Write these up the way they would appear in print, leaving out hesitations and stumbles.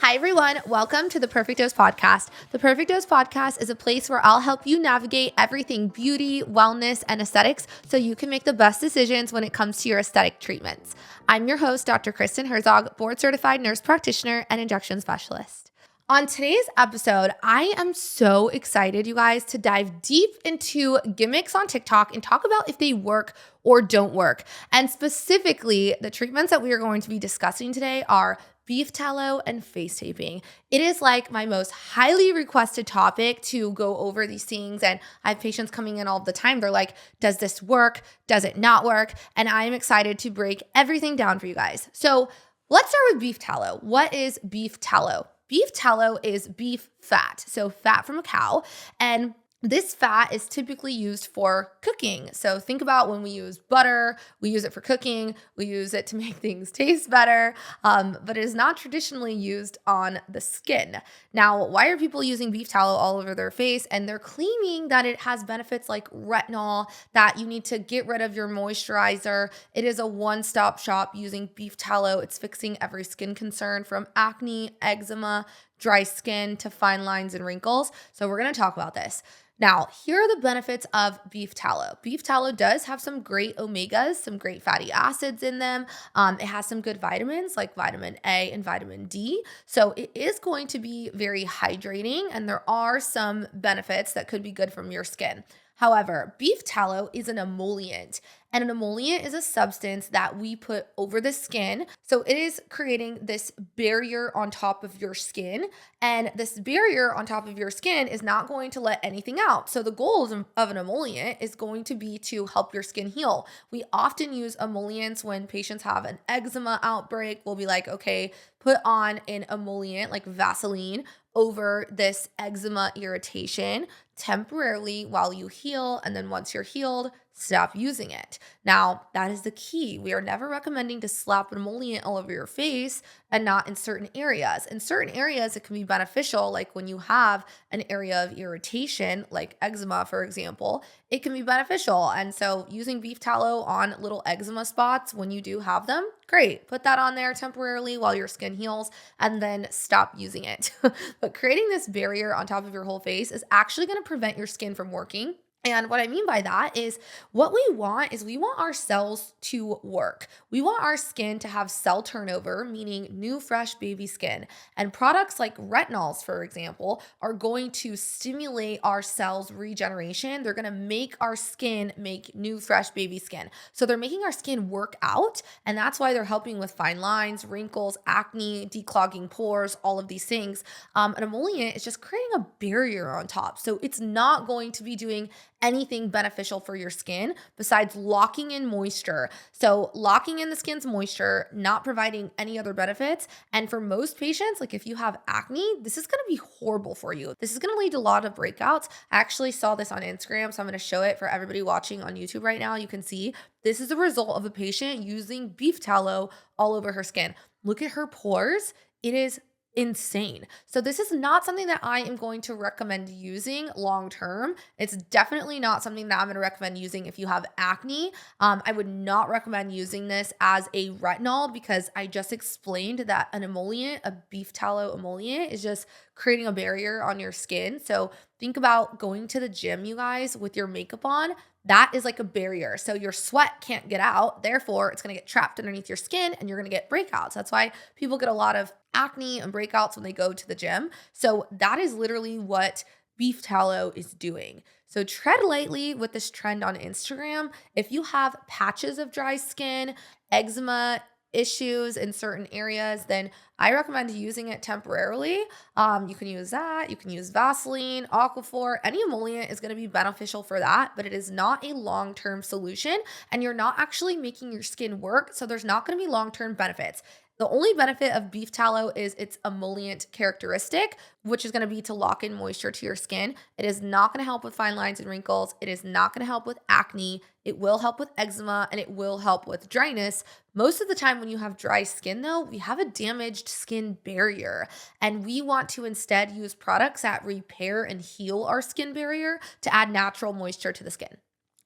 Hi, everyone. Welcome to the Perfect Dose Podcast. The Perfect Dose Podcast is a place where I'll help you navigate everything beauty, wellness, and aesthetics so you can make the best decisions when it comes to your aesthetic treatments. I'm your host, Dr. Kristen Herzog, board-certified nurse practitioner and injection specialist. On today's episode, I am so excited, you guys, to dive deep into gimmicks on TikTok and talk about if they work or don't work. And specifically, the treatments that we are going to be discussing today are beef tallow and face taping. It is like my most highly requested topic to go over these things. And I have patients coming in all the time. They're like, does this work? Does it not work? And I'm excited to break everything down for you guys. So let's start with beef tallow. What is beef tallow? Beef tallow is beef fat, so fat from a cow, and this fat is typically used for cooking. So think about when we use butter, we use it for cooking, we use it to make things taste better, but it is not traditionally used on the skin. Now, why are people using beef tallow all over their face? And they're claiming that it has benefits like retinol, that you need to get rid of your moisturizer. It is a one-stop shop using beef tallow. It's fixing every skin concern from acne, eczema, dry skin to fine lines and wrinkles. So we're going to talk about this. Now, here are the benefits of beef tallow. Beef tallow does have some great omegas, some great fatty acids in them. It has some good vitamins like vitamin A and vitamin D. So it is going to be very hydrating, and there are some benefits that could be good from your skin. However, beef tallow is an emollient, and an emollient is a substance that we put over the skin. So it is creating this barrier on top of your skin, and this barrier on top of your skin is not going to let anything out. So the goal of an emollient is going to be to help your skin heal. We often use emollients when patients have an eczema outbreak. We'll be like, okay, put on an emollient like Vaseline over this eczema irritation temporarily while you heal, and then once you're healed, stop using it. Now, that is the key. We are never recommending to slap an emollient all over your face and not in certain areas. In certain areas, it can be beneficial, like when you have an area of irritation, like eczema, for example, it can be beneficial. And so using beef tallow on little eczema spots when you do have them, great. Put that on there temporarily while your skin heals and then stop using it. But creating this barrier on top of your whole face is actually going to prevent your skin from working. And what I mean by that is what we want our cells to work. We want our skin to have cell turnover, meaning new, fresh baby skin. And products like retinols, for example, are going to stimulate our cells' regeneration. They're going to make our skin make new, fresh baby skin. So they're making our skin work out. And that's why they're helping with fine lines, wrinkles, acne, declogging pores, all of these things. An emollient is just creating a barrier on top. So it's not going to be doing anything beneficial for your skin besides locking in moisture. So locking in the skin's moisture, not providing any other benefits. And for most patients, like if you have acne, this is going to be horrible for you. This is going to lead to a lot of breakouts. I actually saw this on Instagram, so I'm going to show it for everybody watching on YouTube right now. You can see this is a result of a patient using beef tallow all over her skin. Look at her pores. It is insane. So this is not something that I am going to recommend using long term. It's definitely not something that I'm going to recommend using if you have acne. I would not recommend using this as a retinol because I just explained that an emollient, a beef tallow emollient, is just creating a barrier on your skin. So think about going to the gym, you guys, with your makeup on. That is like a barrier. So your sweat can't get out. Therefore, it's going to get trapped underneath your skin and you're going to get breakouts. That's why people get a lot of acne and breakouts when they go to the gym. So that is literally what beef tallow is doing. So tread lightly with this trend on Instagram. If you have patches of dry skin, eczema, issues in certain areas, then I recommend using it temporarily. You can use that. You can use Vaseline, Aquaphor. Any emollient is going to be beneficial for that, but it is not a long-term solution, and you're not actually making your skin work, so there's not going to be long-term benefits. The only benefit of beef tallow is its emollient characteristic, which is going to be to lock in moisture to your skin. It is not going to help with fine lines and wrinkles. It is not going to help with acne. It will help with eczema and it will help with dryness. Most of the time when you have dry skin though, we have a damaged skin barrier, and we want to instead use products that repair and heal our skin barrier to add natural moisture to the skin.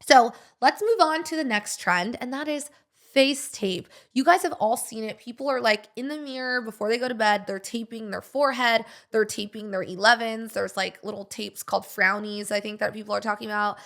So let's move on to the next trend, and that is face tape. You guys have all seen it. People are like in the mirror before they go to bed, they're taping their forehead, they're taping their 11s. There's like little tapes called frownies, I think that people are talking about.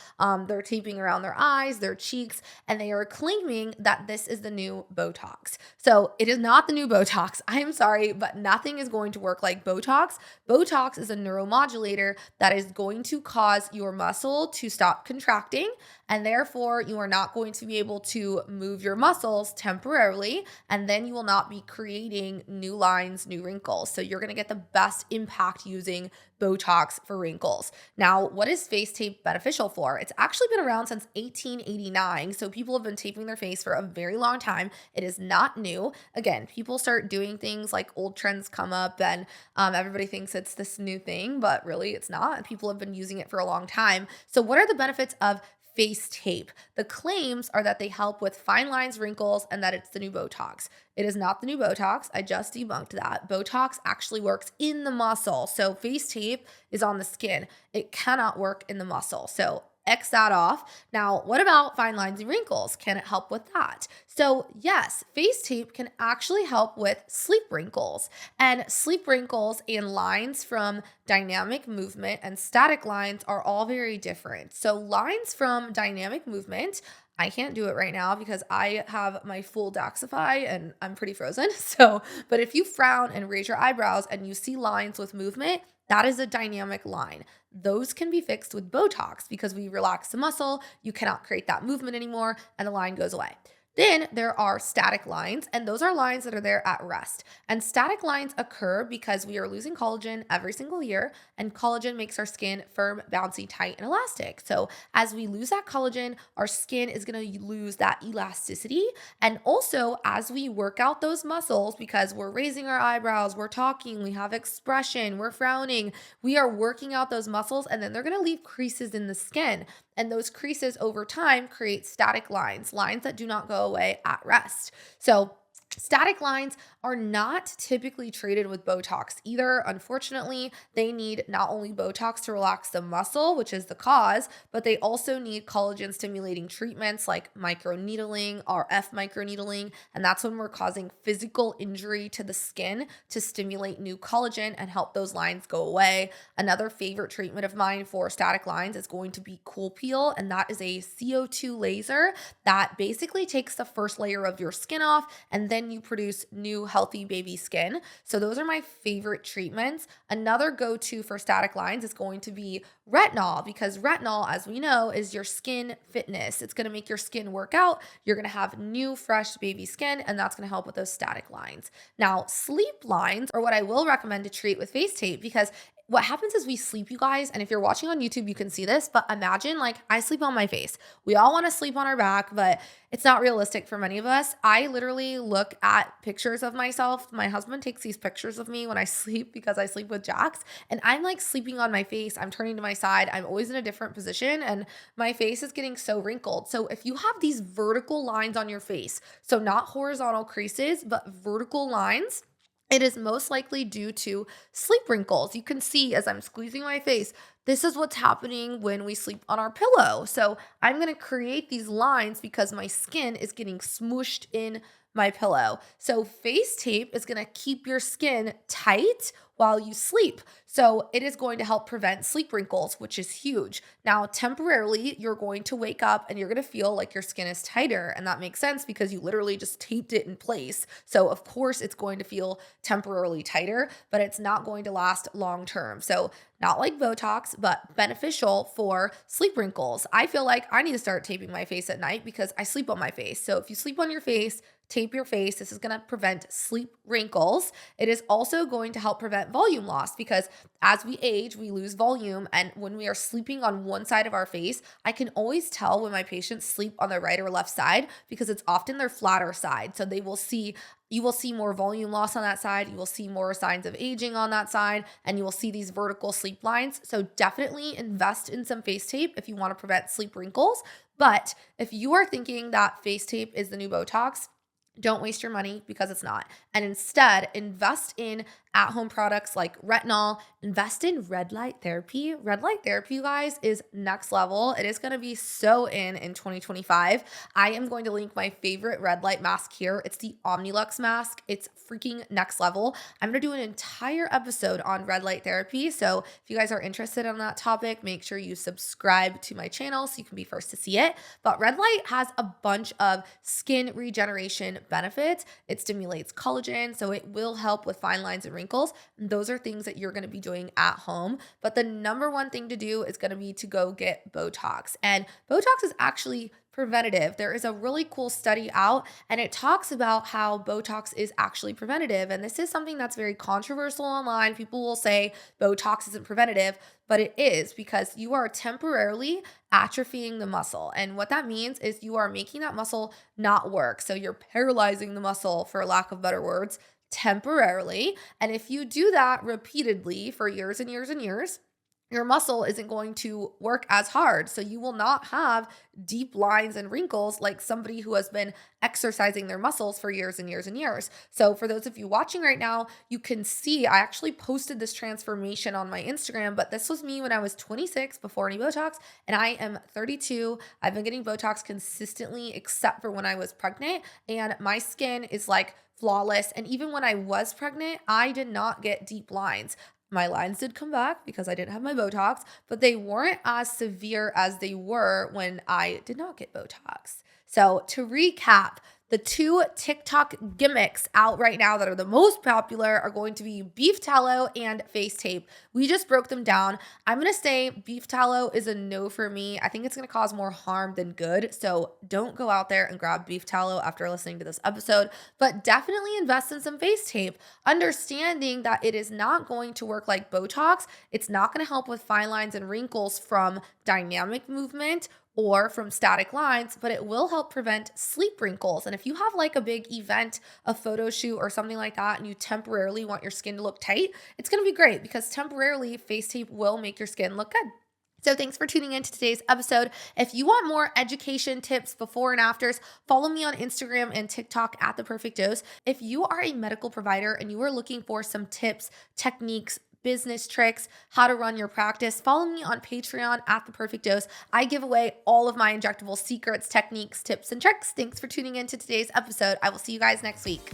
They're taping around their eyes, their cheeks, and they are claiming that this is the new Botox. So it is not the new Botox. I am sorry, but nothing is going to work like Botox. Botox is a neuromodulator that is going to cause your muscle to stop contracting, and therefore you are not going to be able to move your muscles temporarily, and then you will not be creating new lines, new wrinkles. So you're going to get the best impact using Botox for wrinkles. Now, what is face tape beneficial for? It's actually been around since 1889. So people have been taping their face for a very long time. It is not new. Again, people start doing things like old trends come up and everybody thinks it's this new thing, but really it's not. People have been using it for a long time. So what are the benefits of face tape? The claims are that they help with fine lines, wrinkles, and that it's the new Botox. It is not the new Botox. I just debunked that. Botox actually works in the muscle. So face tape is on the skin. It cannot work in the muscle. So X that off. Now, what about fine lines and wrinkles? Can it help with that? So yes, face tape can actually help with sleep wrinkles. And sleep wrinkles and lines from dynamic movement and static lines are all very different. So lines from dynamic movement, I can't do it right now because I have my full Daxify and I'm pretty frozen. But if you frown and raise your eyebrows and you see lines with movement, that is a dynamic line. Those can be fixed with Botox because we relax the muscle, you cannot create that movement anymore, and the line goes away. Then there are static lines, and those are lines that are there at rest. And static lines occur because we are losing collagen every single year, and collagen makes our skin firm, bouncy, tight, and elastic. So as we lose that collagen, our skin is going to lose that elasticity. And also, as we work out those muscles, because we're raising our eyebrows, we're talking, we have expression, we're frowning, we are working out those muscles, and then they're going to leave creases in the skin. And those creases over time create static lines, lines that do not go away at rest. So static lines are not typically treated with Botox either. Unfortunately, they need not only Botox to relax the muscle, which is the cause, but they also need collagen stimulating treatments like microneedling, RF microneedling, and that's when we're causing physical injury to the skin to stimulate new collagen and help those lines go away. Another favorite treatment of mine for static lines is going to be Cool Peel, and that is a CO2 laser that basically takes the first layer of your skin off, and then you produce new healthy baby skin. So those are my favorite treatments. Another go-to for static lines is going to be retinol, because retinol, as we know, is your skin fitness. It's going to make your skin work out. You're going to have new, fresh baby skin, and that's going to help with those static lines. Now, sleep lines are what I will recommend to treat with face tape, because what happens is we sleep, you guys, and if you're watching on YouTube, you can see this, but imagine like I sleep on my face. We all want to sleep on our back, but it's not realistic for many of us. I literally look at pictures of myself. My husband takes these pictures of me when I sleep because I sleep with Jax, and I'm like sleeping on my face. I'm turning to my side. I'm always in a different position, and my face is getting so wrinkled. So if you have these vertical lines on your face, so not horizontal creases, but vertical lines, it is most likely due to sleep wrinkles. You can see as I'm squeezing my face, this is what's happening when we sleep on our pillow. So I'm going to create these lines because my skin is getting smooshed in my pillow. So face tape is going to keep your skin tight while you sleep. So it is going to help prevent sleep wrinkles, which is huge. Now, temporarily, you're going to wake up and you're going to feel like your skin is tighter. And that makes sense because you literally just taped it in place. So of course it's going to feel temporarily tighter, but it's not going to last long term. So not like Botox, but beneficial for sleep wrinkles. I feel like I need to start taping my face at night because I sleep on my face. So if you sleep on your face, tape your face. This is going to prevent sleep wrinkles. It is also going to help prevent volume loss because as we age, we lose volume. And when we are sleeping on one side of our face, I can always tell when my patients sleep on the right or left side because it's often their flatter side. So you will see more volume loss on that side. You will see more signs of aging on that side, and you will see these vertical sleep lines. So definitely invest in some face tape if you want to prevent sleep wrinkles. But if you are thinking that face tape is the new Botox, don't waste your money because it's not. And instead, invest in at-home products like retinol. Invest in Redlight Therapy. Redlight Therapy, you guys, is next level. It is going to be so in 2025. I am going to link my favorite red light mask here. It's the Omnilux mask. It's freaking next level. I'm going to do an entire episode on red light therapy. So if you guys are interested in that topic, make sure you subscribe to my channel so you can be first to see it. But red light has a bunch of skin regeneration benefits. It stimulates collagen, so it will help with fine lines and wrinkles. And those are things that you're going to be doing at home. But the number one thing to do is going to be to go get Botox. And Botox is actually preventative. There is a really cool study out and it talks about how Botox is actually preventative. And this is something that's very controversial online. People will say Botox isn't preventative, but it is, because you are temporarily atrophying the muscle. And what that means is you are making that muscle not work. So you're paralyzing the muscle, for lack of better words, temporarily. And if you do that repeatedly for years and years and years, your muscle isn't going to work as hard. So you will not have deep lines and wrinkles like somebody who has been exercising their muscles for years and years and years. So for those of you watching right now, you can see I actually posted this transformation on my Instagram, but this was me when I was 26 before any Botox, and I am 32. I've been getting Botox consistently except for when I was pregnant, and my skin is like flawless. And even when I was pregnant, I did not get deep lines. My lines did come back because I didn't have my Botox, but they weren't as severe as they were when I did not get Botox. So to recap, the two TikTok gimmicks out right now that are the most popular are going to be beef tallow and face tape. We just broke them down. I'm going to say beef tallow is a no for me. I think it's going to cause more harm than good. So don't go out there and grab beef tallow after listening to this episode, but definitely invest in some face tape, understanding that it is not going to work like Botox. It's not going to help with fine lines and wrinkles from dynamic movement or from static lines, but it will help prevent sleep wrinkles. And if you have like a big event, a photo shoot or something like that, and you temporarily want your skin to look tight, it's going to be great because temporarily face tape will make your skin look good. So thanks for tuning in to today's episode. If you want more education tips before and afters, follow me on Instagram and TikTok at The Perfect Dose. If you are a medical provider and you are looking for some tips, techniques, business tricks, how to run your practice, follow me on Patreon at The Perfect Dose. I give away all of my injectable secrets, techniques, tips, and tricks. Thanks for tuning in to today's episode. I will see you guys next week.